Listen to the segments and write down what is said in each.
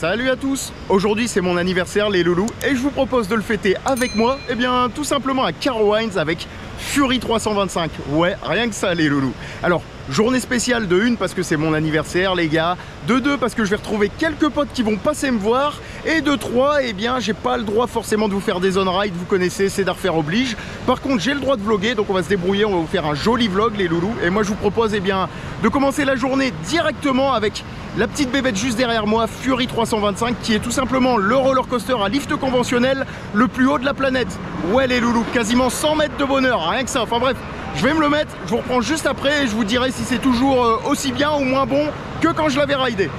Salut à tous. Aujourd'hui c'est mon anniversaire les loulous et je vous propose de le fêter avec moi, et bien tout simplement à Carowinds avec Fury 325. Ouais, rien que ça les loulous. Alors, journée spéciale de 1 parce que c'est mon anniversaire les gars, de 2 parce que je vais retrouver quelques potes qui vont passer me voir, et de 3, eh bien j'ai pas le droit forcément de vous faire des on-ride, vous connaissez, c'est d'arfaire oblige. Par contre j'ai le droit de vlogger, donc on va se débrouiller, on va vous faire un joli vlog les loulous. Et moi je vous propose eh bien de commencer la journée directement avec la petite bébête juste derrière moi, Fury 325, qui est tout simplement le roller coaster à lift conventionnel le plus haut de la planète. Ouais les loulous, quasiment 100 mètres de bonheur, rien que ça. Enfin bref, je vais me le mettre, je vous reprends juste après et je vous dirai si c'est toujours aussi bien ou moins bon que quand je l'avais ridé.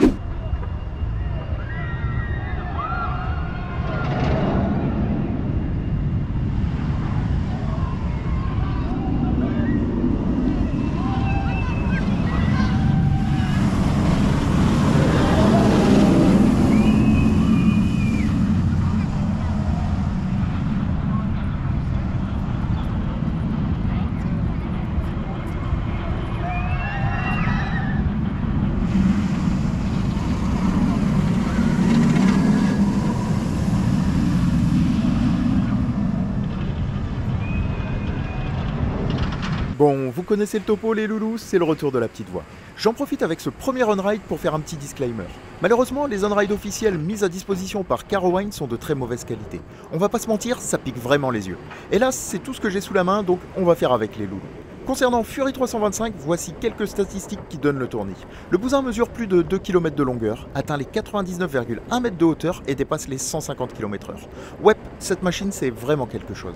Bon, vous connaissez le topo les loulous, c'est le retour de la petite voix. J'en profite avec ce premier on-ride pour faire un petit disclaimer. Malheureusement, les on-rides officiels mis à disposition par Carowinds sont de très mauvaise qualité. On va pas se mentir, ça pique vraiment les yeux. Hélas, c'est tout ce que j'ai sous la main, donc on va faire avec les loulous. Concernant Fury 325, voici quelques statistiques qui donnent le tournis. Le bousin mesure plus de 2 km de longueur, atteint les 99,1 mètres de hauteur et dépasse les 150 km/h. Ouais, cette machine c'est vraiment quelque chose.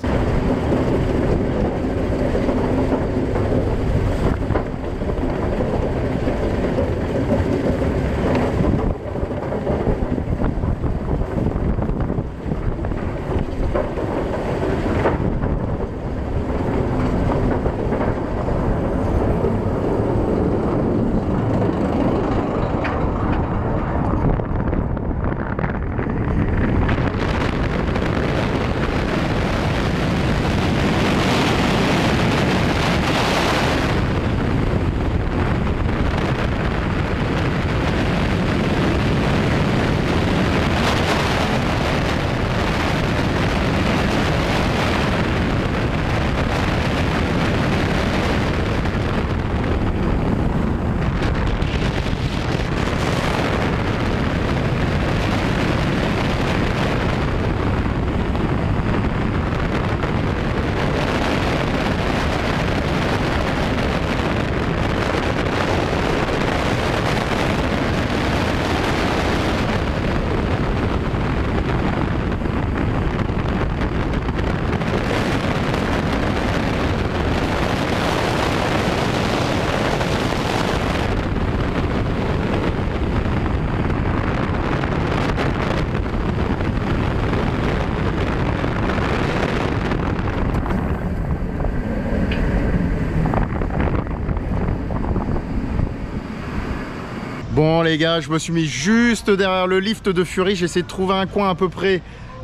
Bon les gars, je me suis mis juste derrière le lift de Fury, j'ai essayé de trouver un coin à peu près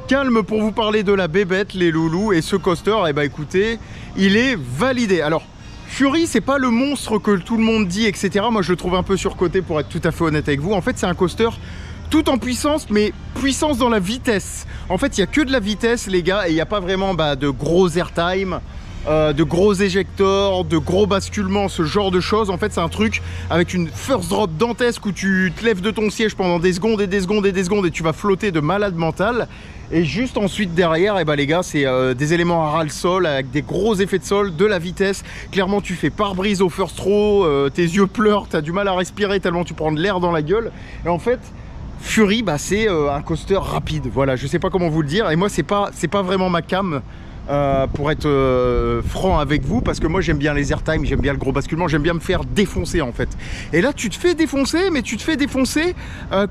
calme pour vous parler de la bébête, les loulous, et ce coaster, eh ben écoutez, il est validé. Alors, Fury, c'est pas le monstre que tout le monde dit, etc. Moi, je le trouve un peu surcoté pour être tout à fait honnête avec vous. En fait, c'est un coaster tout en puissance, mais puissance dans la vitesse. En fait, il n'y a que de la vitesse, les gars, et il n'y a pas vraiment de gros airtime. De gros éjecteurs, de gros basculements, ce genre de choses. En fait c'est un truc avec une first drop dantesque où tu te lèves de ton siège pendant des secondes et des secondes et des secondes et tu vas flotter de malade mental. Et juste ensuite derrière, eh ben, les gars, c'est des éléments à ras le sol avec des gros effets de sol, de la vitesse. Clairement tu fais pare-brise au first row, tes yeux pleurent, tu as du mal à respirer tellement tu prends de l'air dans la gueule. Et en fait Fury, bah, c'est un coaster rapide, voilà, je sais pas comment vous le dire. Et moi c'est pas vraiment ma cam. Pour être franc avec vous, parce que moi j'aime bien les airtime, j'aime bien le gros basculement, j'aime bien me faire défoncer en fait. Et là tu te fais défoncer, mais tu te fais défoncer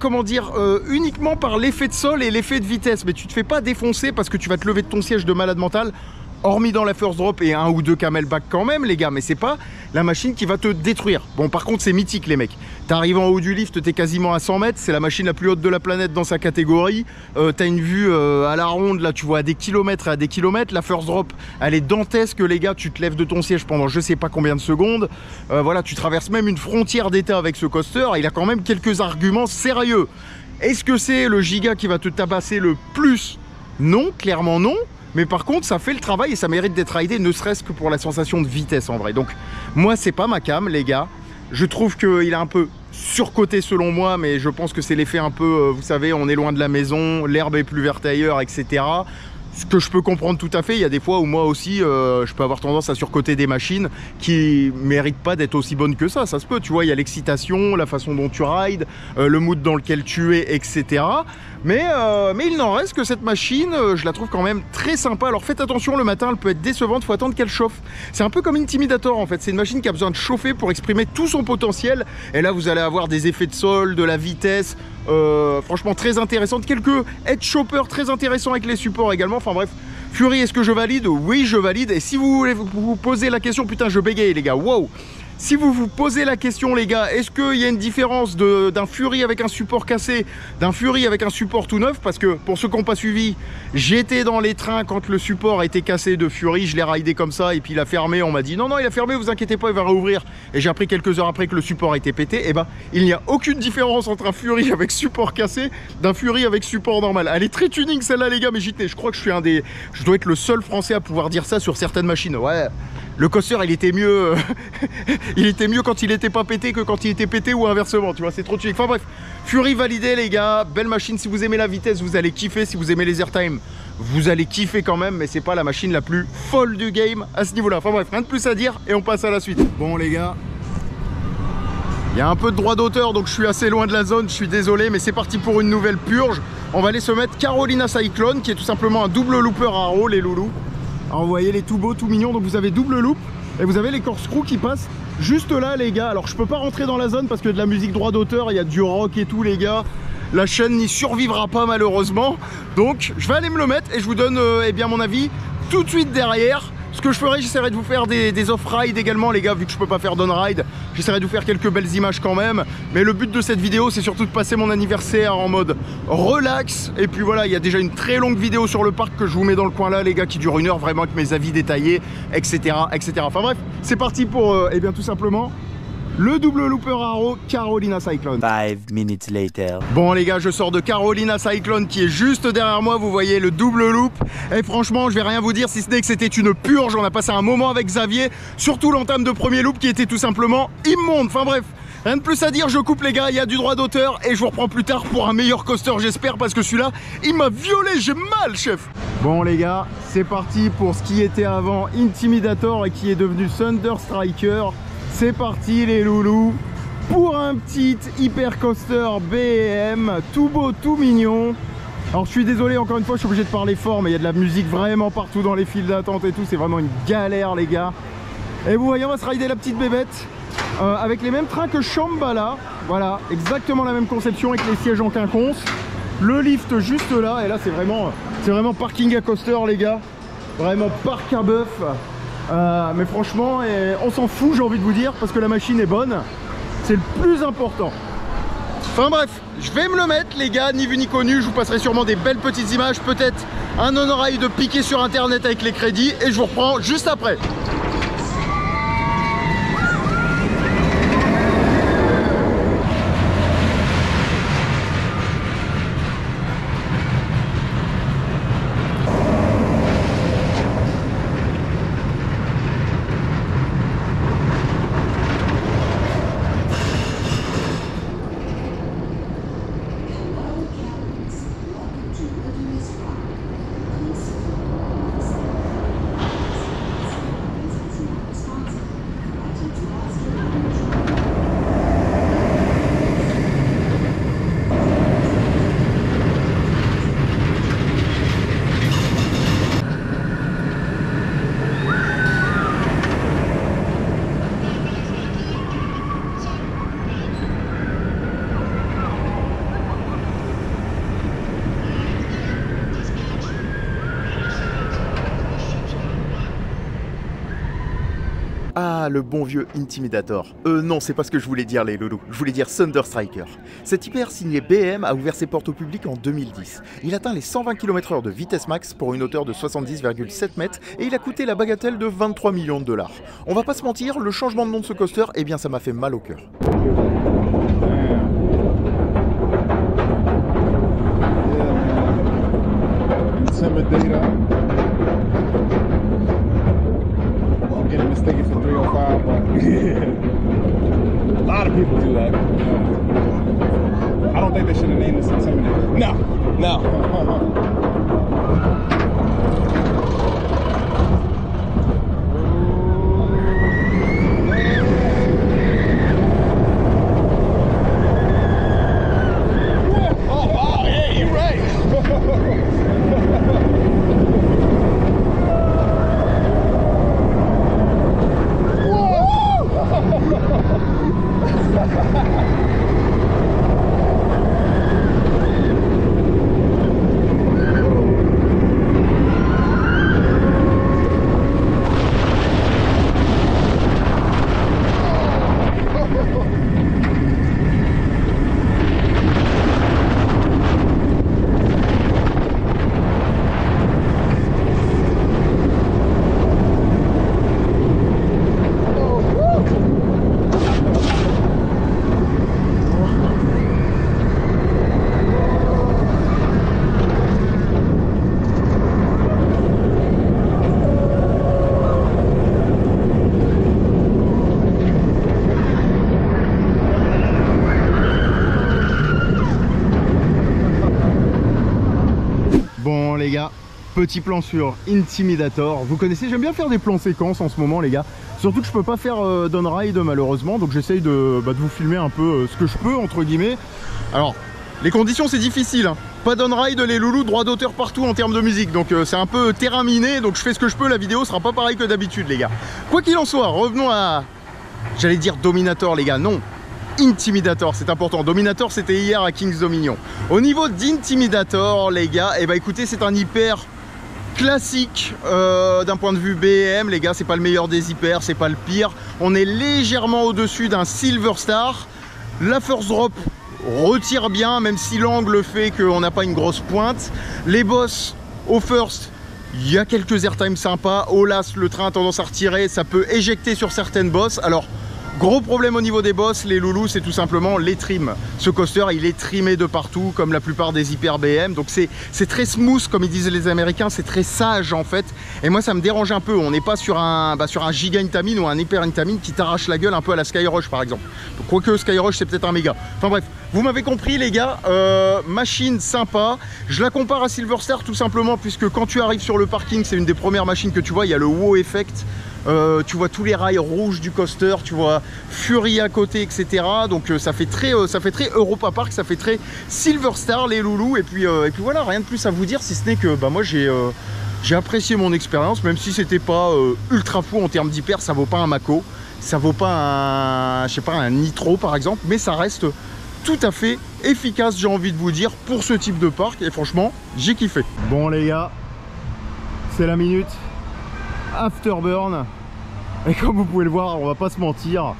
comment dire, uniquement par l'effet de sol et l'effet de vitesse, mais tu te fais pas défoncer parce que tu vas te lever de ton siège de malade mental. hormis dans la first drop et un ou deux camelback quand même les gars, mais c'est pas la machine qui va te détruire. Bon par contre c'est mythique les mecs, t'arrives en haut du lift, t'es quasiment à 100 mètres, c'est la machine la plus haute de la planète dans sa catégorie, t'as une vue à la ronde, là tu vois à des kilomètres et à des kilomètres, la first drop elle est dantesque les gars, tu te lèves de ton siège pendant je sais pas combien de secondes, voilà tu traverses même une frontière d'état avec ce coaster, il a quand même quelques arguments sérieux. Est-ce que c'est le giga qui va te tabasser le plus? Non, clairement non. Mais par contre, ça fait le travail et ça mérite d'être ridé, ne serait-ce que pour la sensation de vitesse en vrai. Donc, moi, c'est pas ma cam, les gars. Je trouve qu'il est un peu surcoté selon moi, mais je pense que c'est l'effet un peu, vous savez, on est loin de la maison, l'herbe est plus verte ailleurs, etc. Ce que je peux comprendre tout à fait. Il y a des fois où moi aussi, je peux avoir tendance à surcoter des machines qui méritent pas d'être aussi bonnes que ça se peut. Tu vois, il y a l'excitation, la façon dont tu rides, le mood dans lequel tu es, etc. Mais il n'en reste que cette machine, je la trouve quand même très sympa. Alors faites attention, le matin, elle peut être décevante, faut attendre qu'elle chauffe. C'est un peu comme Intimidator en fait, c'est une machine qui a besoin de chauffer pour exprimer tout son potentiel. Et là, vous allez avoir des effets de sol, de la vitesse, franchement très intéressante. Quelques head choppers très intéressants avec les supports également. Enfin bref, Fury, est-ce que je valide? Oui, je valide. Et si vous voulez vous poser la question, putain, je bégaye les gars, wow! Si vous vous posez la question les gars, est-ce qu'il y a une différence d'un Fury avec un support cassé, d'un Fury avec un support tout neuf? Parce que pour ceux qui n'ont pas suivi, j'étais dans les trains quand le support a été cassé de Fury, je l'ai ridé comme ça et puis il a fermé, on m'a dit non il a fermé, vous inquiétez pas, il va réouvrir. Et j'ai appris quelques heures après que le support a été pété. Et ben il n'y a aucune différence entre un Fury avec support cassé d'un Fury avec support normal. Elle est très tuning celle-là les gars, mais j'y tenais. Je crois que je dois être le seul français à pouvoir dire ça sur certaines machines. Ouais. Le coaster, il était mieux, il était mieux quand il était pas pété que quand il était pété ou inversement, tu vois, c'est trop chic. Enfin bref, Fury validé les gars, belle machine. Si vous aimez la vitesse, vous allez kiffer. Si vous aimez les airtime, vous allez kiffer quand même, mais c'est pas la machine la plus folle du game à ce niveau-là. Enfin bref, rien de plus à dire et on passe à la suite. Bon les gars, il y a un peu de droit d'auteur, donc je suis assez loin de la zone, je suis désolé, mais c'est parti pour une nouvelle purge. On va aller se mettre Carolina Cyclone, qui est tout simplement un double looper Arrow, les loulous. Alors vous voyez les tout beaux, tout mignons, donc vous avez double loop et vous avez les corkscrews qui passent juste là les gars. Alors je peux pas rentrer dans la zone parce que de la musique droit d'auteur, il y a du rock et tout les gars. La chaîne n'y survivra pas malheureusement. Donc je vais aller me le mettre et je vous donne eh bien mon avis tout de suite derrière. Ce que je ferai, j'essaierai de vous faire des off-ride également les gars, vu que je peux pas faire d'on-ride. J'essaierai de vous faire quelques belles images quand même. Mais le but de cette vidéo, c'est surtout de passer mon anniversaire en mode relax. Et puis voilà, il y a déjà une très longue vidéo sur le parc que je vous mets dans le coin là les gars, qui dure 1 heure vraiment avec mes avis détaillés, etc. etc. Enfin bref, c'est parti pour eh bien tout simplement le double looper Arrow Carolina Cyclone. 5 minutes later. Bon les gars, je sors de Carolina Cyclone qui est juste derrière moi, vous voyez le double loop. Et franchement, je vais rien vous dire si ce n'est que c'était une purge. On a passé un moment avec Xavier, surtout l'entame de premier loop qui était tout simplement immonde. Enfin bref, rien de plus à dire, je coupe les gars, il y a du droit d'auteur et je vous reprends plus tard pour un meilleur coaster j'espère, parce que celui-là, il m'a violé, j'ai mal chef. Bon les gars, c'est parti pour ce qui était avant Intimidator et qui est devenu Thunder Striker. C'est parti les loulous pour un petit hyper coaster BM, tout beau, tout mignon. Alors je suis désolé, encore une fois je suis obligé de parler fort, mais il y a de la musique vraiment partout dans les files d'attente et tout, c'est vraiment une galère les gars. Et vous voyez, on va se rider la petite bébête avec les mêmes trains que Shambhala. Voilà, exactement la même conception avec les sièges en quinconce. Le lift juste là, et là c'est vraiment parking à coaster les gars. Vraiment parc à bœuf. Mais franchement, on s'en fout, j'ai envie de vous dire, parce que la machine est bonne. C'est le plus important. Enfin bref, je vais me le mettre les gars, ni vu ni connu. Je vous passerai sûrement des belles petites images, peut-être un on-ride de piqué sur internet avec les crédits, et je vous reprends juste après. Ah, le bon vieux Intimidator. Non, c'est pas ce que je voulais dire les loulous. Je voulais dire Thunder Striker. Cet hyper signé BM a ouvert ses portes au public en 2010. Il atteint les 120 km/h de vitesse max pour une hauteur de 70,7 mètres et il a coûté la bagatelle de 23 millions de dollars. On va pas se mentir, le changement de nom de ce coaster, eh bien ça m'a fait mal au cœur. data. I'm getting mistaken for 305, but a lot of people do that. I don't think they should have named this Intimidator. No, no. Bon les gars, petit plan sur Intimidator. Vous connaissez, j'aime bien faire des plans séquences en ce moment les gars. Surtout que je peux pas faire downride malheureusement, donc j'essaye de vous filmer un peu ce que je peux entre guillemets. Alors, les conditions c'est difficile, hein. Pas downride les loulous, droit d'auteur partout en termes de musique. Donc c'est un peu terrain miné, donc je fais ce que je peux, la vidéo sera pas pareille que d'habitude les gars. Quoi qu'il en soit, revenons à... J'allais dire Dominator les gars, non. Intimidator, c'est important. Dominator, c'était hier à King's Dominion. Au niveau d'Intimidator, les gars, eh ben écoutez, c'est un hyper classique d'un point de vue BM, les gars. C'est pas le meilleur des hyper, c'est pas le pire. On est légèrement au-dessus d'un Silver Star. La First Drop retire bien, même si l'angle fait qu'on n'a pas une grosse pointe. Les boss au First, il y a quelques airtime sympas. Au Last, le train a tendance à retirer, ça peut éjecter sur certaines bosses. Alors, gros problème au niveau des boss, les loulous, c'est tout simplement les trims. Ce coaster, il est trimé de partout, comme la plupart des hyper BM. Donc c'est très smooth, comme ils disent les Américains, c'est très sage en fait. Et moi, ça me dérange un peu. On n'est pas sur un giga Intamin ou un hyper Intamin qui t'arrache la gueule un peu à la Skyrush par exemple. Donc, quoique Skyrush, c'est peut-être un méga. Enfin bref, vous m'avez compris les gars, machine sympa. Je la compare à Silver Star tout simplement, puisque quand tu arrives sur le parking, c'est une des premières machines que tu vois, il y a le wow effect. Tu vois tous les rails rouges du coaster, tu vois Fury à côté, etc. Donc ça fait très Europa Park, ça fait très Silver Star les loulous. Et puis voilà, rien de plus à vous dire, si ce n'est que moi j'ai apprécié mon expérience, même si c'était pas ultra fou en termes d'hyper. Ça vaut pas un Mako, ça vaut pas un, je sais pas, un Nitro par exemple, mais ça reste tout à fait efficace, j'ai envie de vous dire, pour ce type de parc. Et franchement, j'ai kiffé. Bon les gars, c'est la minute Afterburn. Et comme vous pouvez le voir, on va pas se mentir,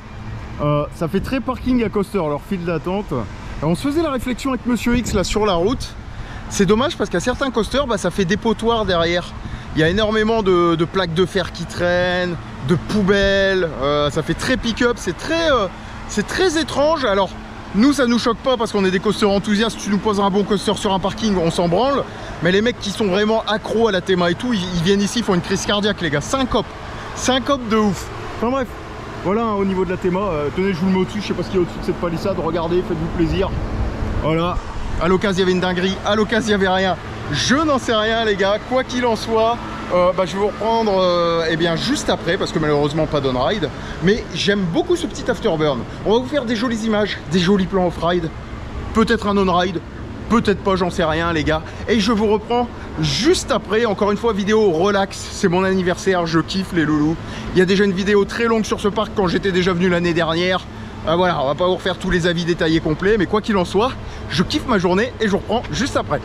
ça fait très parking à coaster leur file d'attente. On se faisait la réflexion avec Monsieur X là sur la route. C'est dommage parce qu'à certains coasters, ça fait dépotoir derrière. Il y a énormément de plaques de fer qui traînent, de poubelles, ça fait très pick-up, c'est très étrange. Alors nous ça nous choque pas parce qu'on est des coasters enthousiastes. Tu nous poses un bon coaster sur un parking, on s'en branle. Mais les mecs qui sont vraiment accros à la théma et tout, ils viennent ici, ils font une crise cardiaque les gars, syncope de ouf. Enfin bref, voilà au niveau de la théma, tenez je vous le mets au-dessus, je sais pas ce qu'il y a au-dessus de cette palissade, regardez, faites-vous plaisir. Voilà, à l'occasion il y avait une dinguerie, à l'occasion il y avait rien, je n'en sais rien les gars, quoi qu'il en soit. Je vais vous reprendre eh bien, juste après, parce que malheureusement pas d'on-ride, mais j'aime beaucoup ce petit afterburn. On va vous faire des jolies images, des jolis plans off-ride, peut-être un on-ride, peut-être pas, j'en sais rien les gars. Et je vous reprends juste après, encore une fois vidéo relax, c'est mon anniversaire, je kiffe les loulous. Il y a déjà une vidéo très longue sur ce parc quand j'étais déjà venu l'année dernière. Voilà, on va pas vous refaire tous les avis détaillés complets, mais quoi qu'il en soit, je kiffe ma journée et je vous reprends juste après.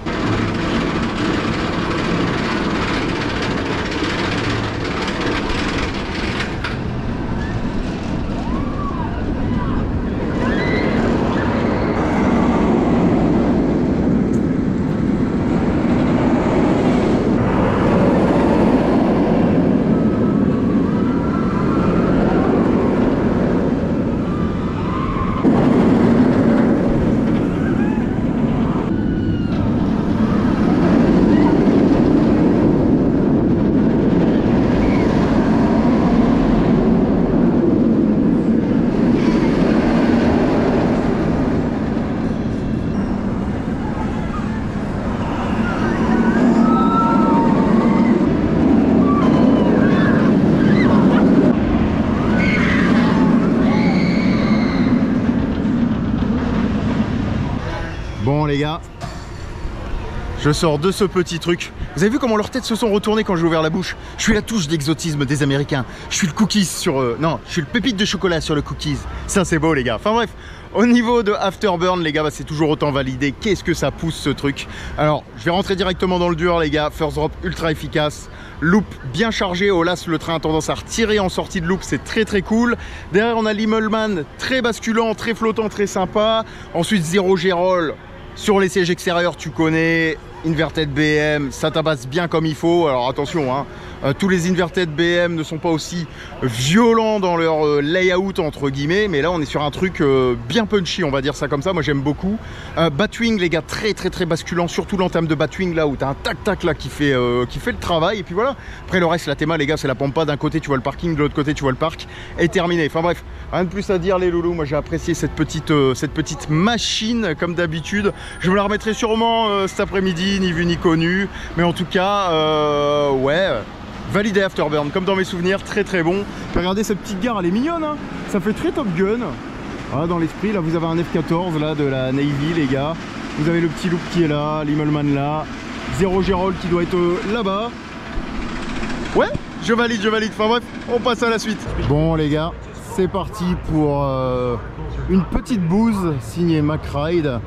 les gars, je sors de ce petit truc. Vous avez vu comment leurs têtes se sont retournées quand j'ai ouvert la bouche? Je suis la touche d'exotisme des Américains. Je suis le cookies sur... non, je suis le pépite de chocolat sur le cookies. Ça, c'est beau, les gars. Enfin bref, au niveau de Afterburn, les gars, bah, c'est toujours autant validé. Qu'est-ce que ça pousse, ce truc? Alors, je vais rentrer directement dans le dur, les gars. First drop ultra efficace. Loop bien chargé. Oh là, le train a tendance à retirer en sortie de loop. C'est très, très cool. Derrière, on a l'Immelman, très basculant, très flottant, très sympa. Ensuite, Zero G-Roll. Sur les sièges extérieurs, tu connais, Inverted BM, ça tabasse bien comme il faut. Alors attention, hein, tous les Inverted BM ne sont pas aussi violents dans leur layout entre guillemets, mais là on est sur un truc bien punchy, on va dire ça comme ça. Moi j'aime beaucoup. Batwing, les gars, très basculant, surtout l'entame de Batwing là où tu as un tac-tac là qui fait le travail. Et puis voilà, après le reste, la théma, les gars, c'est la pampa. D'un côté tu vois le parking, de l'autre côté tu vois le parc, et terminé. Enfin bref, rien de plus à dire, les loulous. Moi j'ai apprécié cette petite machine comme d'habitude. Je me la remettrai sûrement cet après-midi, ni vu ni connu, mais en tout cas ouais, validé Afterburn comme dans mes souvenirs, très bon. Regardez cette petite gare, elle est mignonne, hein, ça fait très Top Gun. Voilà, dans l'esprit, là vous avez un F-14 là de la Navy, les gars. Vous avez le petit loop qui est là, l'Immelman là, Zero G-Roll qui doit être là-bas. Ouais, je valide. Enfin bref, on passe à la suite. Bon les gars, c'est parti pour une petite bouse signée McRide.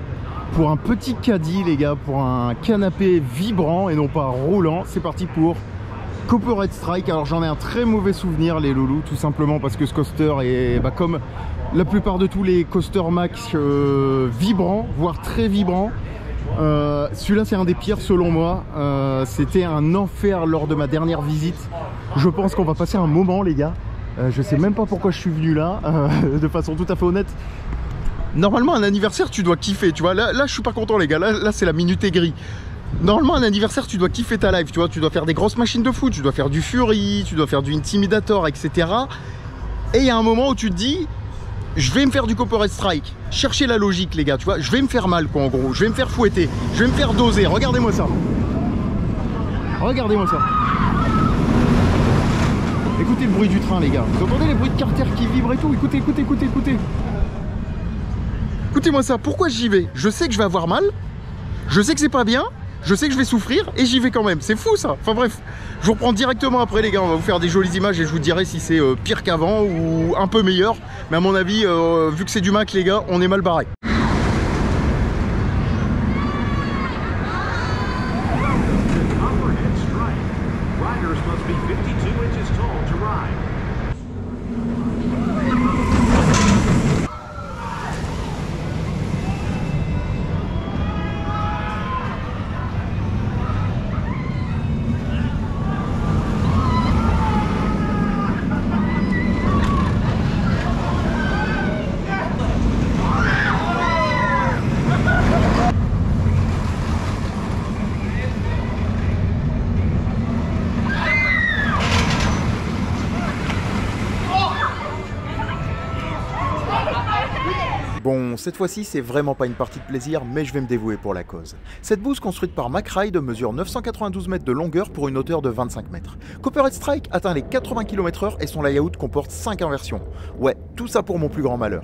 Pour un petit caddie, les gars, pour un canapé vibrant et non pas roulant. C'est parti pour Copperhead Strike. Alors j'en ai un très mauvais souvenir, les loulous, tout simplement parce que ce coaster est comme la plupart de tous les coasters Max vibrants, voire très vibrants. Celui-là c'est un des pires selon moi. C'était un enfer lors de ma dernière visite. Je pense qu'on va passer un moment, les gars. Je sais même pas pourquoi je suis venu là, de façon tout à fait honnête. Normalement un anniversaire tu dois kiffer, tu vois. Là je suis pas content, les gars, là c'est la minute aigrie. Normalement un anniversaire tu dois kiffer ta life, tu vois. Tu dois faire des grosses machines de foot, tu dois faire du Fury, tu dois faire du Intimidator, etc. Et il y a un moment où tu te dis, je vais me faire du Copperhead Strike. Cherchez la logique, les gars, tu vois. Je vais me faire mal, quoi, en gros. Je vais me faire fouetter, je vais me faire doser. Regardez-moi ça. Regardez-moi ça. Écoutez le bruit du train, les gars. Vous entendez les bruits de carter qui vibrent et tout? Écoutez. Écoutez-moi ça, pourquoi j'y vais? Je sais que je vais avoir mal, je sais que c'est pas bien, je sais que je vais souffrir et j'y vais quand même. C'est fou ça. Enfin bref, je vous reprends directement après, les gars. On va vous faire des jolies images et je vous dirai si c'est pire qu'avant ou un peu meilleur. Mais à mon avis, vu que c'est du Mac, les gars, on est mal barré. Bon, cette fois-ci, c'est vraiment pas une partie de plaisir, mais je vais me dévouer pour la cause. Cette bouse construite par McRide mesure 992 mètres de longueur pour une hauteur de 25 mètres. Copperhead Strike atteint les 80 km/h et son layout comporte 5 inversions. Ouais, tout ça pour mon plus grand malheur.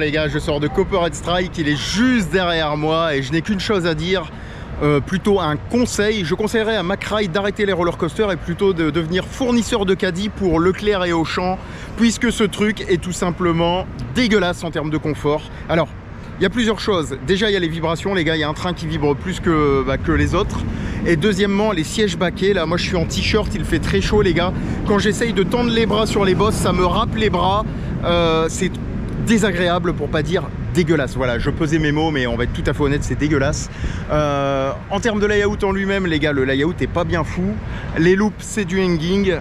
Les gars, je sors de Copperhead Strike, il est juste derrière moi et je n'ai qu'une chose à dire, plutôt un conseil. Je conseillerais à McRide d'arrêter les roller coasters et plutôt de devenir fournisseur de caddie pour Leclerc et Auchan, puisque ce truc est tout simplement dégueulasse en termes de confort. Alors, il y a plusieurs choses. Déjà, il y a les vibrations, les gars, il y a un train qui vibre plus que les autres. Et deuxièmement, les sièges baquets. Là, moi, je suis en t-shirt, il fait très chaud, les gars. Quand j'essaye de tendre les bras sur les bosses, ça me râpe les bras. C'est désagréable, pour pas dire dégueulasse. Voilà, je pesais mes mots, mais on va être tout à fait honnête, c'est dégueulasse. En termes de layout en lui-même, les gars, le layout est pas bien fou. Les loops, c'est du hanging.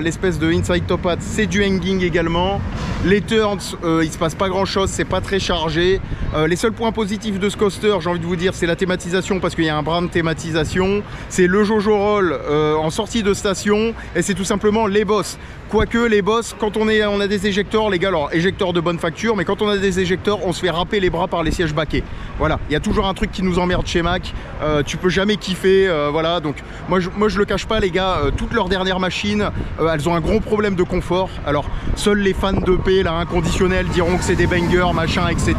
L'espèce de inside top hat, c'est du hanging également. Les turns, il se passe pas grand chose, c'est pas très chargé. Les seuls points positifs de ce coaster, j'ai envie de vous dire, c'est la thématisation, parce qu'il y a un brin de thématisation. C'est le Jojo Roll en sortie de station, et c'est tout simplement les bosses. Quoique les bosses, quand on a des éjecteurs, les gars, alors éjecteurs de bonne facture, mais quand on a des éjecteurs, on se fait râper les bras par les sièges baquets. Voilà, il y a toujours un truc qui nous emmerde chez Mac. Tu peux jamais kiffer, voilà. Donc moi je le cache pas, les gars, toutes leurs dernières machines, elles ont un gros problème de confort. Alors seuls les fans de P, là, inconditionnels, diront que c'est des bangers, machin, etc.,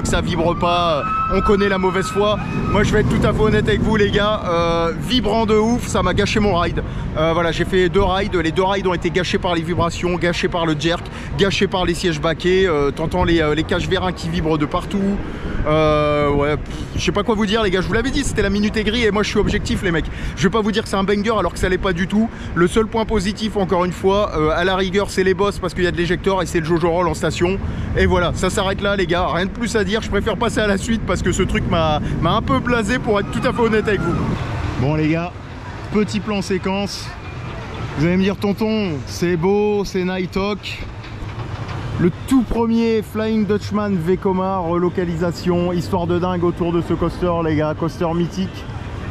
que ça vibre pas. On connaît la mauvaise foi. Moi je vais être tout à fait honnête avec vous, les gars, vibrant de ouf, ça m'a gâché mon ride. Voilà, j'ai fait 2 rides, les 2 rides ont été gâchés par les vibrations, gâchés par le jerk, gâchés par les sièges baquets. T'entends les cages vérins qui vibrent de partout. Ouais, je sais pas quoi vous dire, les gars, je vous l'avais dit, c'était la minute aigrie, et moi je suis objectif, les mecs. Je vais pas vous dire que c'est un banger alors que ça l'est pas du tout. Le seul point positif, encore une fois, à la rigueur, c'est les bosses parce qu'il y a de l'éjecteur et c'est le Jojo Roll en station. Et voilà, ça s'arrête là, les gars, rien de plus à dire. Je préfère passer à la suite parce que ce truc m'a un peu blasé, pour être tout à fait honnête avec vous. Bon, les gars, petit plan séquence. Vous allez me dire, tonton, c'est beau, c'est Night Hawk. Le tout premier Flying Dutchman Vekoma, relocalisation, histoire de dingue autour de ce coaster, les gars. Coaster mythique,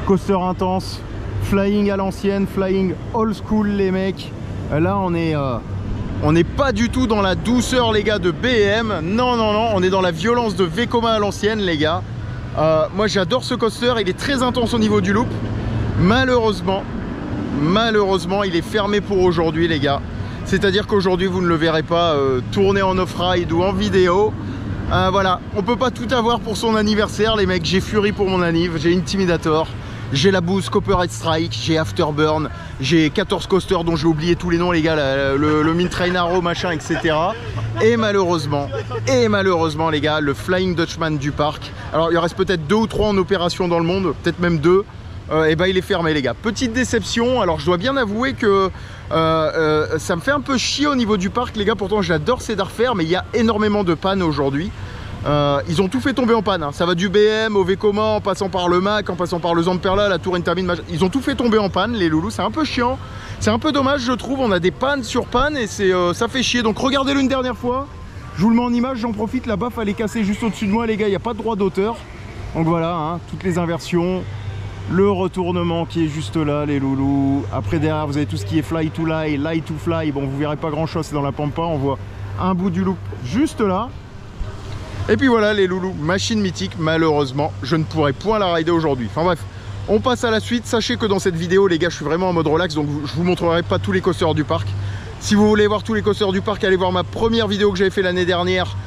coaster intense, flying à l'ancienne, flying old school, les mecs. Là, on n'est pas du tout dans la douceur, les gars, de BM. Non, non, non, on est dans la violence de Vekoma à l'ancienne, les gars. Moi, j'adore ce coaster, il est très intense au niveau du loop. Malheureusement, il est fermé pour aujourd'hui, les gars. C'est-à-dire qu'aujourd'hui, vous ne le verrez pas tourner en off-ride ou en vidéo. Voilà, on peut pas tout avoir pour son anniversaire, les mecs. J'ai Fury pour mon anniv, j'ai Intimidator, j'ai la Boost, Copperhead Strike, j'ai Afterburn, j'ai 14 coasters dont j'ai oublié tous les noms, les gars, le Mint Train Arrow, machin, etc. Et malheureusement, les gars, le Flying Dutchman du parc. Alors, il en reste peut-être 2 ou 3 en opération dans le monde, peut-être même 2. Et bah il est fermé, les gars. Petite déception. Alors je dois bien avouer que ça me fait un peu chier au niveau du parc, les gars. Pourtant j'adore Cedar Fair, mais il y a énormément de pannes aujourd'hui. Ils ont tout fait tomber en panne, hein. Ça va du BM au Vekoma, en passant par le Mac, en passant par le Zamperla, la Tour Intermine. Ils ont tout fait tomber en panne, les loulous. C'est un peu chiant, c'est un peu dommage, je trouve. On a des pannes sur panne et ça fait chier. Donc regardez-le une dernière fois. Je vous le mets en image, j'en profite. La baffe elle est cassée juste au-dessus de moi, les gars. Il n'y a pas de droit d'auteur. Donc voilà, hein, toutes les inversions. Le retournement qui est juste là, les loulous. Après, derrière, vous avez tout ce qui est fly to lie, lie to fly. Bon, vous verrez pas grand chose, c'est dans la pampa. On voit un bout du loop juste là. Et puis voilà, les loulous, machine mythique. Malheureusement, je ne pourrai point la rider aujourd'hui. Enfin bref, on passe à la suite. Sachez que dans cette vidéo, les gars, je suis vraiment en mode relax, donc je vous montrerai pas tous les coasters du parc. Si vous voulez voir tous les coasters du parc, allez voir ma première vidéo que j'avais fait l'année dernière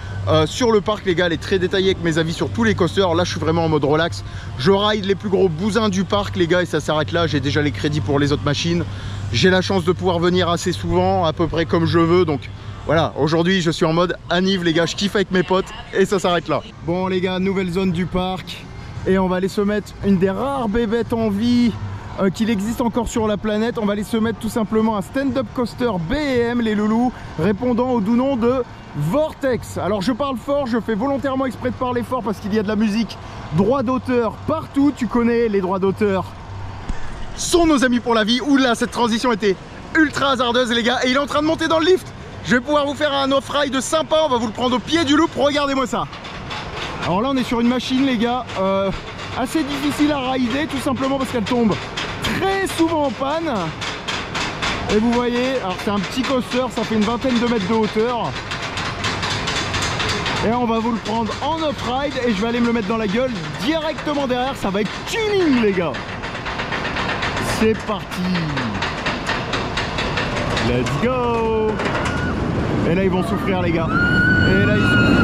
sur le parc, les gars. Elle est très détaillée avec mes avis sur tous les coasters. Là, je suis vraiment en mode relax. Je ride les plus gros bousins du parc, les gars, et ça s'arrête là. J'ai déjà les crédits pour les autres machines. J'ai la chance de pouvoir venir assez souvent, à peu près comme je veux. Donc voilà, aujourd'hui, je suis en mode anniv, les gars. Je kiffe avec mes potes et ça s'arrête là. Bon, les gars, nouvelle zone du parc. Et on va aller se mettre une des rares bébêtes en vie qu'il existe encore sur la planète. On va aller se mettre tout simplement un stand-up coaster BM, les loulous, répondant au doux nom de Vortex. Alors je parle fort, je fais volontairement exprès de parler fort parce qu'il y a de la musique, droit d'auteur partout. Tu connais les droits d'auteur, sont nos amis pour la vie. Oula, cette transition était ultra hasardeuse, les gars. Et il est en train de monter dans le lift. Je vais pouvoir vous faire un off-ride sympa. On va vous le prendre au pied du loop. Regardez-moi ça. Alors là, on est sur une machine, les gars, assez difficile à rider, tout simplement parce qu'elle tombe très souvent en panne. Et vous voyez, alors c'est un petit coaster, ça fait une vingtaine de mètres de hauteur. Et on va vous le prendre en off-ride et je vais aller me le mettre dans la gueule directement derrière. Ça va être chilling, les gars. C'est parti. Let's go. Et là, ils vont souffrir, les gars. Et là, ils souffrent.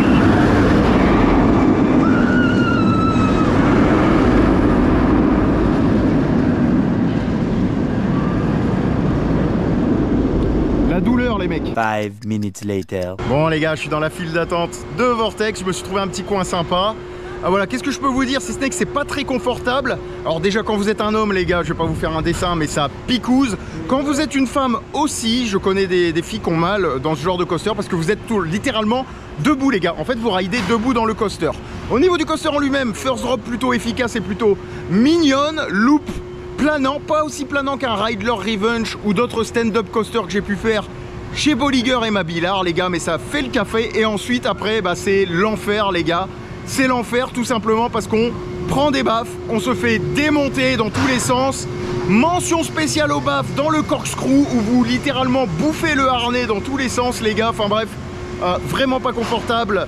les mecs. 5 minutes later. Bon les gars, je suis dans la file d'attente de Vortex, je me suis trouvé un petit coin sympa. Ah voilà, qu'est-ce que je peux vous dire si ce n'est que c'est pas très confortable. Alors déjà quand vous êtes un homme les gars, je vais pas vous faire un dessin mais ça picouse. Quand vous êtes une femme aussi, je connais des filles qui ont mal dans ce genre de coaster parce que vous êtes littéralement debout les gars. En fait vous ridez debout dans le coaster. Au niveau du coaster en lui-même, first drop plutôt efficace et plutôt mignonne. Loop planant, pas aussi planant qu'un Riddler Revenge ou d'autres stand-up coasters que j'ai pu faire chez Bolliger et Mabillard les gars, mais ça fait le café. Et ensuite après bah, c'est l'enfer les gars. C'est l'enfer tout simplement parce qu'on prend des baffes, on se fait démonter dans tous les sens. Mention spéciale aux baffes dans le corkscrew où vous littéralement bouffez le harnais dans tous les sens les gars. Enfin bref, vraiment pas confortable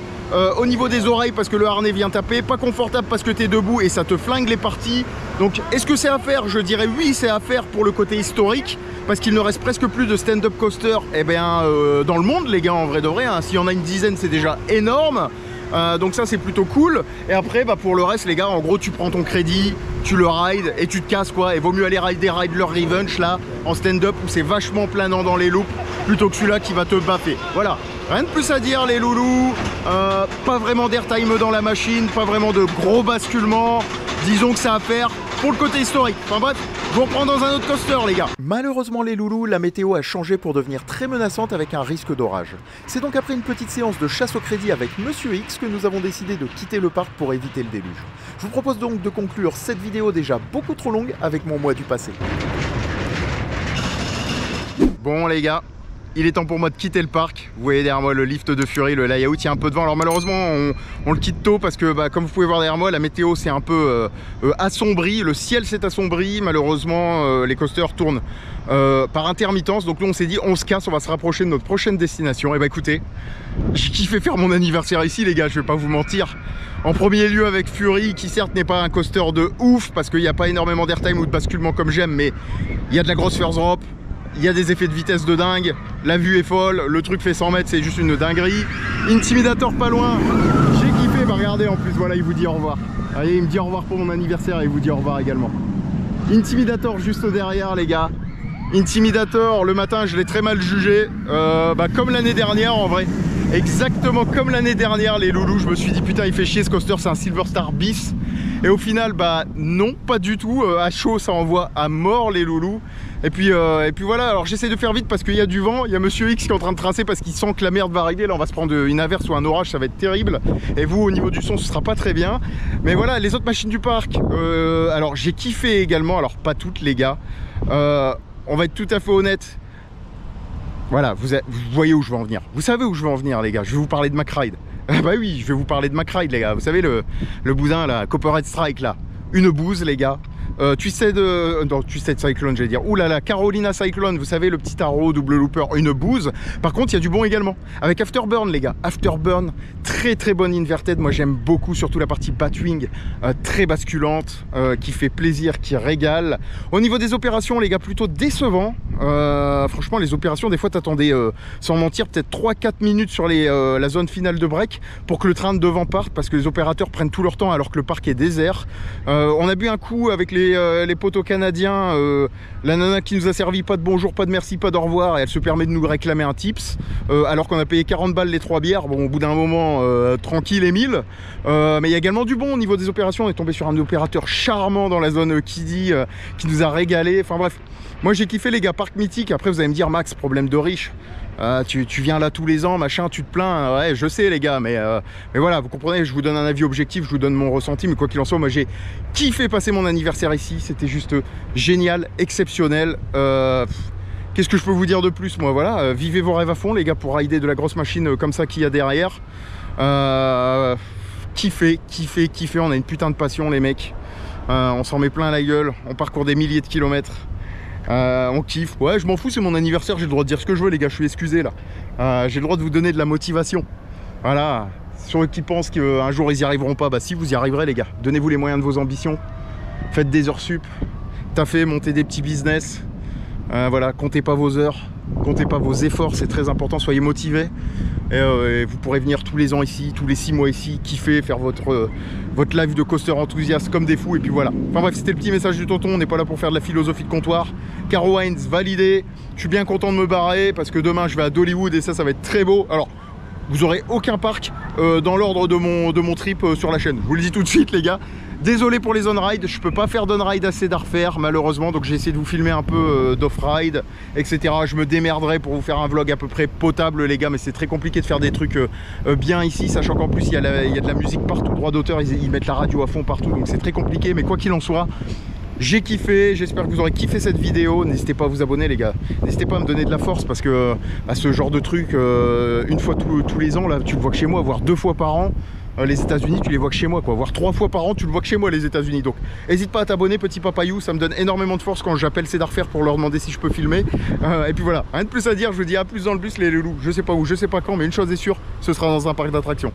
au niveau des oreilles parce que le harnais vient taper. Pas confortable parce que tu es debout et ça te flingue les parties. Donc est-ce que c'est à faire? Je dirais oui, c'est à faire pour le côté historique. Parce qu'il ne reste presque plus de stand-up coaster dans le monde les gars en vrai de vrai. S'il y en a une dizaine c'est déjà énorme. Donc ça c'est plutôt cool. Et après bah, pour le reste les gars, en gros tu prends ton crédit, tu le rides et tu te casses quoi. Et vaut mieux aller rider Riddler Revenge là en stand-up où c'est vachement planant dans les loops plutôt que celui-là qui va te baffer. Voilà, rien de plus à dire les loulous. Pas vraiment d'airtime dans la machine, pas vraiment de gros basculements. Disons que ça à faire pour le côté historique. Enfin bref, je vous reprends dans un autre coaster les gars. Malheureusement les loulous, la météo a changé pour devenir très menaçante avec un risque d'orage. C'est donc après une petite séance de chasse au crédit avec Monsieur X que nous avons décidé de quitter le parc pour éviter le déluge. Je vous propose donc de conclure cette vidéo déjà beaucoup trop longue avec mon moi du passé. Bon les gars, il est temps pour moi de quitter le parc. Vous voyez derrière moi le lift de Fury, le layout, il y a un peu de vent. Alors malheureusement on le quitte tôt parce que bah, comme vous pouvez voir derrière moi, la météo c'est un peu assombri. Le ciel s'est assombri, malheureusement les coasters tournent par intermittence. Donc nous on s'est dit on se casse, on va se rapprocher de notre prochaine destination. Et bah écoutez, j'ai kiffé faire mon anniversaire ici les gars, je vais pas vous mentir. En premier lieu avec Fury qui certes n'est pas un coaster de ouf parce qu'il n'y a pas énormément d'airtime ou de basculement comme j'aime, mais il y a de la grosse first drop. Il y a des effets de vitesse de dingue, la vue est folle, le truc fait 100 mètres, c'est juste une dinguerie. Intimidator pas loin, j'ai kiffé, bah regardez en plus, voilà il vous dit au revoir. Allez, il me dit au revoir pour mon anniversaire et il vous dit au revoir également. Intimidator juste derrière les gars. Intimidator, le matin je l'ai très mal jugé, comme l'année dernière en vrai. Exactement comme l'année dernière les loulous, je me suis dit putain il fait chier ce coaster, c'est un Silver Star bis. Et au final bah non, pas du tout, à chaud ça envoie à mort les loulous. Et puis voilà, alors j'essaie de faire vite parce qu'il y a du vent, il y a Monsieur X qui est en train de tracer parce qu'il sent que la merde va arriver. Là on va se prendre une averse ou un orage, ça va être terrible. Et vous au niveau du son ce sera pas très bien. Mais voilà, les autres machines du parc, alors j'ai kiffé également, alors pas toutes les gars. On va être tout à fait honnête. Voilà, vous voyez où je veux en venir. Vous savez où je veux en venir les gars, je vais vous parler de MacRide. Ah bah oui, je vais vous parler de MacRide les gars. Vous savez le boudin là, Copperhead Strike là. Une bouse les gars. Twisted Cyclone j'allais dire. Ouh là là, Carolina Cyclone, vous savez le petit arrow double looper, une bouse. Par contre il y a du bon également avec Afterburn les gars. Afterburn, très très bonne inverted, moi j'aime beaucoup, surtout la partie Batwing, très basculante, qui fait plaisir, qui régale. Au niveau des opérations les gars, plutôt décevant. Franchement les opérations des fois t'attendais sans mentir peut-être 3-4 minutes sur la zone finale de break pour que le train de devant parte parce que les opérateurs prennent tout leur temps alors que le parc est désert. On a bu un coup avec les poteaux canadiens, la nana qui nous a servi pas de bonjour, pas de merci, pas d'au revoir et elle se permet de nous réclamer un tips alors qu'on a payé 40 balles les 3 bières. Bon au bout d'un moment tranquille et 1000, mais il y a également du bon au niveau des opérations. On est tombé sur un opérateur charmant dans la zone Kiddy qui nous a régalé. Enfin bref, moi j'ai kiffé les gars, parc mythique. Après vous allez me dire Max, problème de riche. Tu viens là tous les ans, machin, tu te plains. Ouais, je sais les gars, mais voilà, vous comprenez, je vous donne un avis objectif, je vous donne mon ressenti, mais quoi qu'il en soit, moi j'ai kiffé passer mon anniversaire ici, c'était juste génial, exceptionnel. Qu'est-ce que je peux vous dire de plus? Moi voilà, vivez vos rêves à fond les gars pour rider de la grosse machine comme ça qu'il y a derrière. Kiffez, on a une putain de passion les mecs. On s'en met plein la gueule, on parcourt des milliers de kilomètres. On kiffe, ouais je m'en fous, c'est mon anniversaire, j'ai le droit de dire ce que je veux les gars, je suis excusé là. J'ai le droit de vous donner de la motivation. Voilà, sur eux qui pensent qu'un jour ils y arriveront pas, bah si vous y arriverez les gars. Donnez-vous les moyens de vos ambitions, faites des heures sup, taffez, montez des petits business. Voilà, comptez pas vos heures, comptez pas vos efforts, c'est très important, soyez motivés. Et vous pourrez venir tous les ans ici, tous les 6 mois ici, kiffer, faire votre live de coaster enthousiaste comme des fous, et puis voilà. Enfin bref, c'était le petit message du tonton, on n'est pas là pour faire de la philosophie de comptoir. Caro Wines validé, je suis bien content de me barrer parce que demain je vais à Dollywood et ça va être très beau. Alors, vous aurez aucun parc dans l'ordre de mon trip sur la chaîne, je vous le dis tout de suite les gars. Désolé pour les on-ride, je peux pas faire d'on-ride à Cedar Fair malheureusement, donc j'ai essayé de vous filmer un peu d'off-ride, etc. Je me démerderai pour vous faire un vlog à peu près potable les gars, mais c'est très compliqué de faire des trucs bien ici, sachant qu'en plus il y a de la musique partout, droit d'auteur, ils mettent la radio à fond partout, donc c'est très compliqué, mais quoi qu'il en soit, j'ai kiffé, j'espère que vous aurez kiffé cette vidéo. N'hésitez pas à vous abonner les gars, n'hésitez pas à me donner de la force parce que ce genre de truc, une fois tous les ans, là tu le vois que chez moi, voire 2 fois par an. Les États-Unis, tu les vois que chez moi, quoi. Voire 3 fois par an, tu le vois que chez moi, les États-Unis. Donc, n'hésite pas à t'abonner, petit papayou. Ça me donne énormément de force quand j'appelle Cedar Fair pour leur demander si je peux filmer. Et puis voilà, rien de plus à dire. Je vous dis à plus dans le bus, les loulous. Je sais pas où, je sais pas quand, mais une chose est sûre, ce sera dans un parc d'attractions.